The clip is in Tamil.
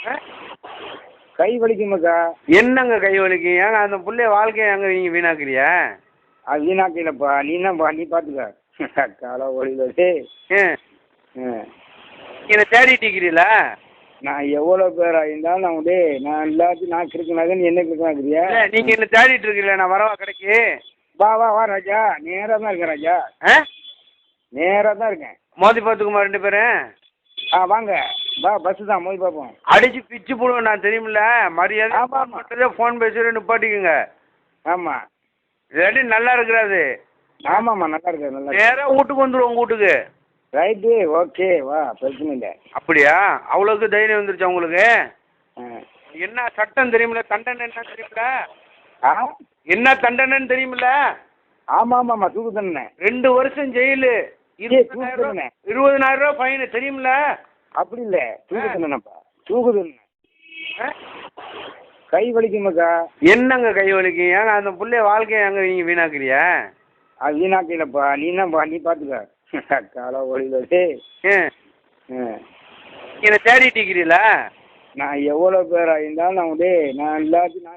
ஆ? கை வலிக்குமாக்கா. என்னங்க கை வலிக்கும்? ஏங்க அந்த பிள்ளைய வாழ்க்கையை அங்கே நீங்கள் வீணாக்குறியா? அது வீணாக்கலப்பா, நீ என்னப்பா நீ பார்த்துக்க. காலை ஒளிவே. ஆ என்னை தேடிட்டு இருக்கிறீங்களா? நான் எவ்வளோ பேர் இருந்தாலும் நான் எல்லாத்தையும் நான் கிறுக்குனாக்க நீ என்ன கிறுக்குனாக்குறியா? இல்லை நீங்கள் என்னை தேடிட்டு இருக்கீங்களா? நான் வரவா கடைக்கு? வா வா வா ராஜா, நேராக தான் இருக்கேன் ராஜா, ஆ நேராக தான் இருக்கேன். மோதி பார்த்துக்குமா 2 பேரும்? வாங்க வா, பஸ்ஸு தான் போய் பார்ப்போம். அடிச்சு பிச்சு போடுவேன் நான், தெரியுமில்ல? மரியாதை ஆமாம் ஆமாம் மட்டும் ஃபோன் பேசுகிறேன், நிப்பாட்டிக்குங்க. ஆமாம் இல்லாட்டி நல்லா இருக்கிறாது. ஆமாம்மா, நல்லா இருக்கு நல்லா இருக்கு. நேராக வீட்டுக்கு வந்துடுவோம் உங்கள் வீட்டுக்கு. ரைட்டு, ஓகே, வா, பிரச்சனை இல்லை. அப்படியா? அவ்வளோக்கு தைரியம் வந்துருச்சா உங்களுக்கு? ஆ என்ன சட்டம் தெரியுமில்ல? தண்டனை என்ன தெரியுமில்ல? ஆ என்ன தண்டனைன்னு தெரியுமில்ல? ஆமாம் ஆமாம்மா, தூக்கு தண்டனை. 2 வருஷம் ஜெயிலு, தூக்கு தண்டனை. 20,000 ரூபா ஃபைனு, தெரியுமில்ல? அப்படி இல்லை, தூக்கு தண்டனைப்பா, தூக்கு தண்டனை. ஆ? கை வலிக்குமாக்கா. என்னங்க கை வலிக்கும்? ஏங்க அந்த பிள்ளைய வாழ்க்கையை அங்கே நீங்கள் வீணாக்குறியா? அது வீணாக்கலப்பா, நீ என்னப்பா நீ பார்த்துக்க. காலை ஒளிவே. ஆ என்னை தேடிட்டு இருக்கிறீங்களா? நான் எவ்வளோ பேர் இருந்தாலும் நான் எல்லாத்தையும் நான்